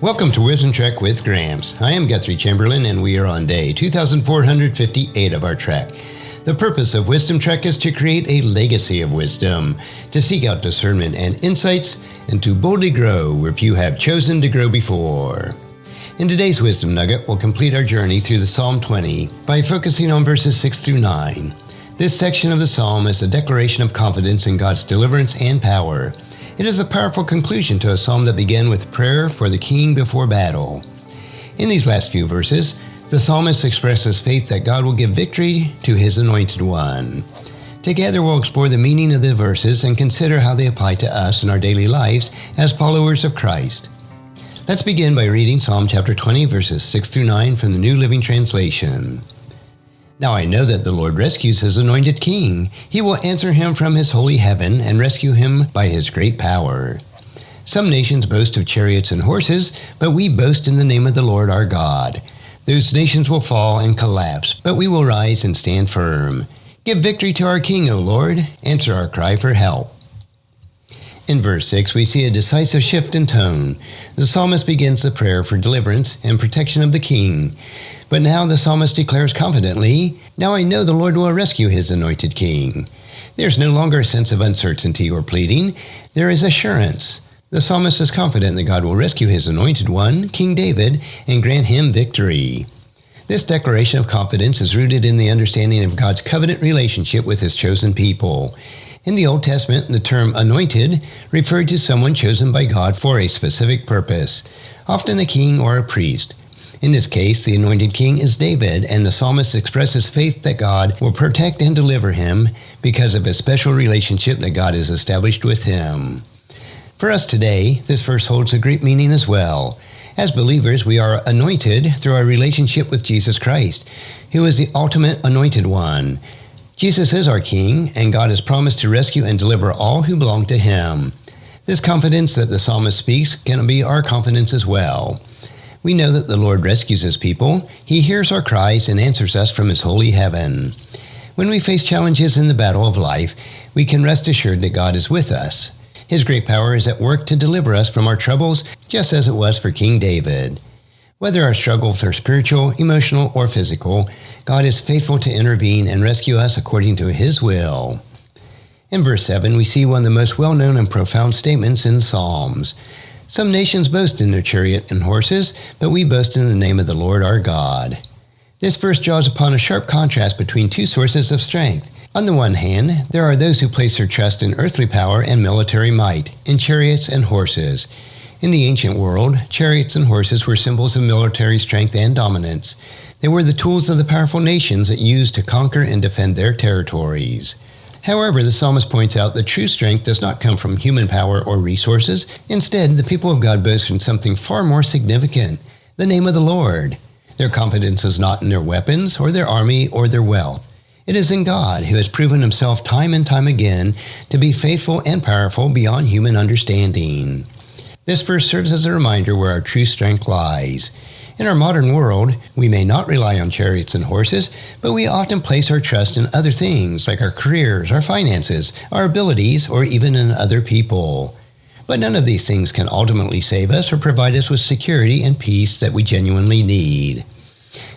Welcome to Wisdom Trek with Gramps. I am Guthrie Chamberlain, and we are on day 2458 of our trek. The purpose of Wisdom Trek is to create a legacy of wisdom, to seek out discernment and insights, and to boldly grow where few have chosen to grow before. In today's Wisdom Nugget, we'll complete our journey through the Psalm 20 by focusing on verses 6 through 9. This section of the psalm is a declaration of confidence in God's deliverance and power. It is a powerful conclusion to a psalm that began with prayer for the king before battle. In these last few verses, the psalmist expresses faith that God will give victory to his Anointed One. Together we'll explore the meaning of the verses and consider how they apply to us in our daily lives as followers of Christ. Let's begin by reading Psalm chapter 20, verses 6 through 9 from the New Living Translation. Now I know that the Lord rescues his anointed king. He will answer him from his holy heaven and rescue him by his great power. Some nations boast of chariots and horses, but we boast in the name of the Lord our God. Those nations will fall and collapse, but we will rise and stand firm. Give victory to our king, O Lord. Answer our cry for help. In verse 6, we see a decisive shift in tone. The psalmist begins the prayer for deliverance and protection of the king. But now the psalmist declares confidently, "Now I know the Lord will rescue his anointed king." There's no longer a sense of uncertainty or pleading. There is assurance. The psalmist is confident that God will rescue his anointed one, King David, and grant him victory. This declaration of confidence is rooted in the understanding of God's covenant relationship with his chosen people. In the Old Testament, the term anointed referred to someone chosen by God for a specific purpose, often a king or a priest. In this case, the anointed king is David, and the psalmist expresses faith that God will protect and deliver him because of a special relationship that God has established with him. For us today, this verse holds a great meaning as well. As believers, we are anointed through our relationship with Jesus Christ, who is the ultimate anointed one. Jesus is our king, and God has promised to rescue and deliver all who belong to him. This confidence that the psalmist speaks can be our confidence as well. We know that the Lord rescues his people. He hears our cries and answers us from his holy heaven. When we face challenges in the battle of life, we can rest assured that God is with us. His great power is at work to deliver us from our troubles, just as it was for King David. Whether our struggles are spiritual, emotional, or physical, God is faithful to intervene and rescue us according to his will. In verse 7, we see one of the most well-known and profound statements in Psalms. Some nations boast in their chariot and horses, but we boast in the name of the Lord our God. This verse draws upon a sharp contrast between two sources of strength. On the one hand, there are those who place their trust in earthly power and military might, in chariots and horses. In the ancient world, chariots and horses were symbols of military strength and dominance. They were the tools of the powerful nations that used to conquer and defend their territories. However, the psalmist points out that true strength does not come from human power or resources. Instead, the people of God boast in something far more significant, the name of the Lord. Their confidence is not in their weapons or their army or their wealth. It is in God, who has proven himself time and time again to be faithful and powerful beyond human understanding. This verse serves as a reminder where our true strength lies. In our modern world, we may not rely on chariots and horses, but we often place our trust in other things like our careers, our finances, our abilities, or even in other people. But none of these things can ultimately save us or provide us with security and peace that we genuinely need.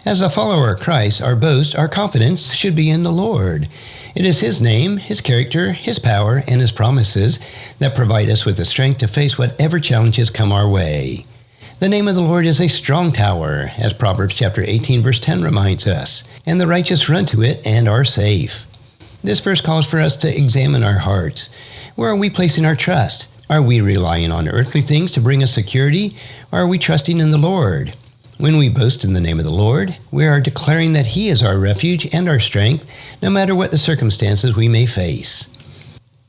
As a follower of Christ, our boast, our confidence should be in the Lord. It is his name, his character, his power, and his promises that provide us with the strength to face whatever challenges come our way. The name of the Lord is a strong tower, as Proverbs chapter 18 verse 10 reminds us, and the righteous run to it and are safe. This verse calls for us to examine our hearts. Where are we placing our trust? Are we relying on earthly things to bring us security, or are we trusting in the Lord? When we boast in the name of the Lord, we are declaring that he is our refuge and our strength, no matter what the circumstances we may face.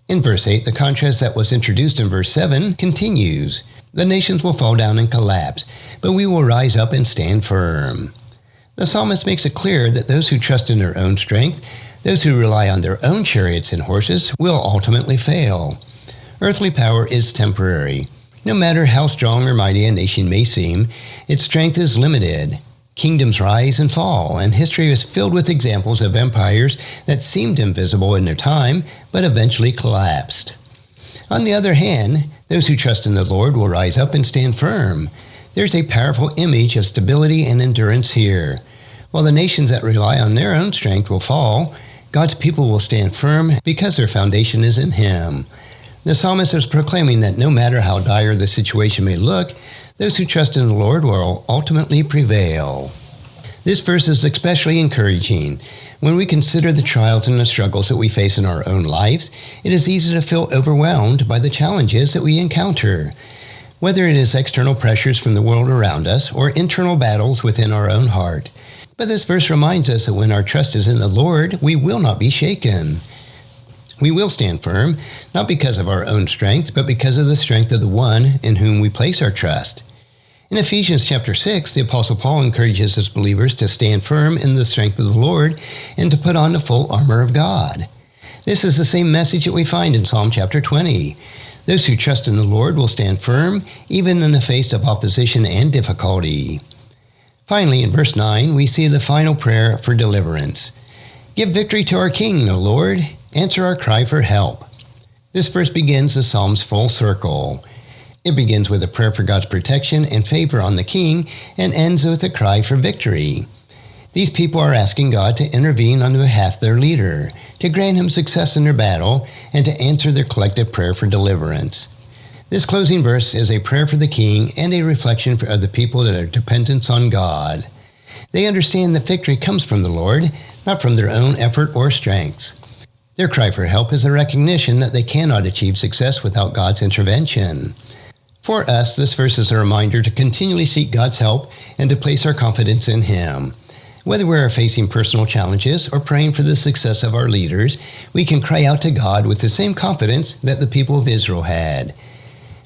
In verse 8, the contrast that was introduced in verse 7 continues. The nations will fall down and collapse, but we will rise up and stand firm. The psalmist makes it clear that those who trust in their own strength, those who rely on their own chariots and horses, will ultimately fail. Earthly power is temporary. No matter how strong or mighty a nation may seem, its strength is limited. Kingdoms rise and fall, and history is filled with examples of empires that seemed invisible in their time, but eventually collapsed. On the other hand, those who trust in the Lord will rise up and stand firm. There's a powerful image of stability and endurance here. While the nations that rely on their own strength will fall, God's people will stand firm because their foundation is in Him. The psalmist is proclaiming that no matter how dire the situation may look, those who trust in the Lord will ultimately prevail. This verse is especially encouraging. When we consider the trials and the struggles that we face in our own lives, it is easy to feel overwhelmed by the challenges that we encounter. Whether it is external pressures from the world around us or internal battles within our own heart. But this verse reminds us that when our trust is in the Lord, we will not be shaken. We will stand firm, not because of our own strength, but because of the strength of the one in whom we place our trust. In Ephesians chapter 6, the Apostle Paul encourages his believers to stand firm in the strength of the Lord and to put on the full armor of God. This is the same message that we find in Psalm chapter 20. Those who trust in the Lord will stand firm, even in the face of opposition and difficulty. Finally, in verse 9, we see the final prayer for deliverance. Give victory to our King, O Lord. Answer our cry for help. This verse begins the psalm's full circle. It begins with a prayer for God's protection and favor on the king and ends with a cry for victory. These people are asking God to intervene on behalf of their leader, to grant him success in their battle, and to answer their collective prayer for deliverance. This closing verse is a prayer for the king and a reflection of the people that are dependent on God. They understand that victory comes from the Lord, not from their own effort or strengths. Their cry for help is a recognition that they cannot achieve success without God's intervention. For us, this verse is a reminder to continually seek God's help and to place our confidence in Him. Whether we are facing personal challenges or praying for the success of our leaders, we can cry out to God with the same confidence that the people of Israel had.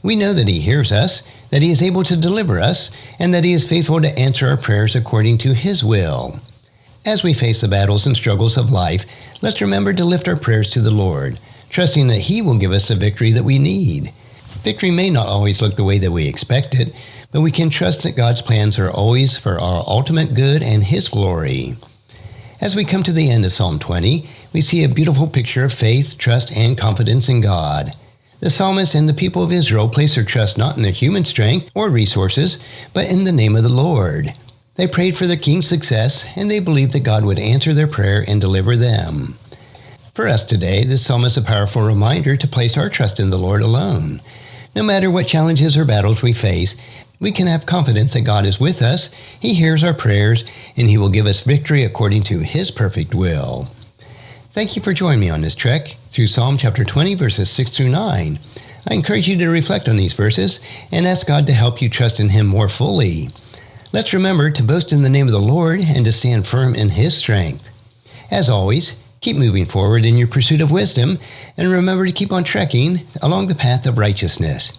We know that He hears us, that He is able to deliver us, and that He is faithful to answer our prayers according to His will. As we face the battles and struggles of life, let's remember to lift our prayers to the Lord, trusting that He will give us the victory that we need. Victory may not always look the way that we expect it, but we can trust that God's plans are always for our ultimate good and His glory. As we come to the end of Psalm 20, we see a beautiful picture of faith, trust, and confidence in God. The psalmist and the people of Israel place their trust not in their human strength or resources, but in the name of the Lord. They prayed for their king's success, and they believed that God would answer their prayer and deliver them. For us today, this psalm is a powerful reminder to place our trust in the Lord alone. No matter what challenges or battles we face, we can have confidence that God is with us, He hears our prayers, and He will give us victory according to His perfect will. Thank you for joining me on this trek through Psalm chapter 20, verses 6 through 9. I encourage you to reflect on these verses and ask God to help you trust in Him more fully. Let's remember to boast in the name of the Lord and to stand firm in His strength. As always, keep moving forward in your pursuit of wisdom, and remember to keep on trekking along the path of righteousness.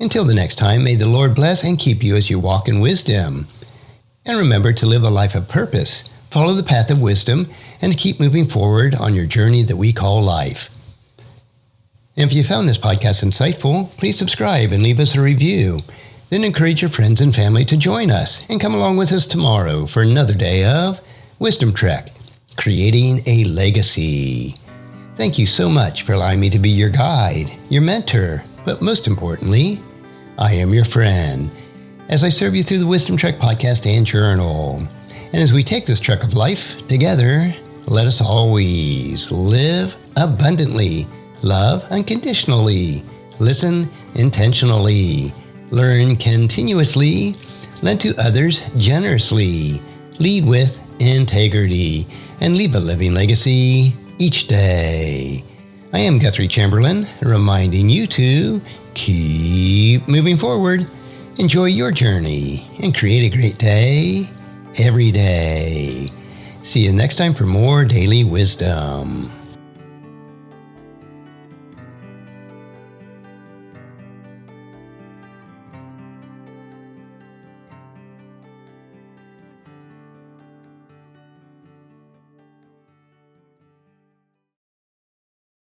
Until the next time, may the Lord bless and keep you as you walk in wisdom. And remember to live a life of purpose, follow the path of wisdom, and keep moving forward on your journey that we call life. And if you found this podcast insightful, please subscribe and leave us a review. Then encourage your friends and family to join us and come along with us tomorrow for another day of Wisdom Trek, creating a legacy. Thank you so much for allowing me to be your guide, your mentor, but most importantly, I am your friend, as I serve you through the Wisdom Trek podcast and journal. And as we take this trek of life together, let us always live abundantly, love unconditionally, listen intentionally, learn continuously, lend to others generously, lead with integrity, and leave a living legacy each day. I am Guthrie Chamberlain, reminding you to keep moving forward, enjoy your journey, and create a great day every day. See you next time for more daily wisdom.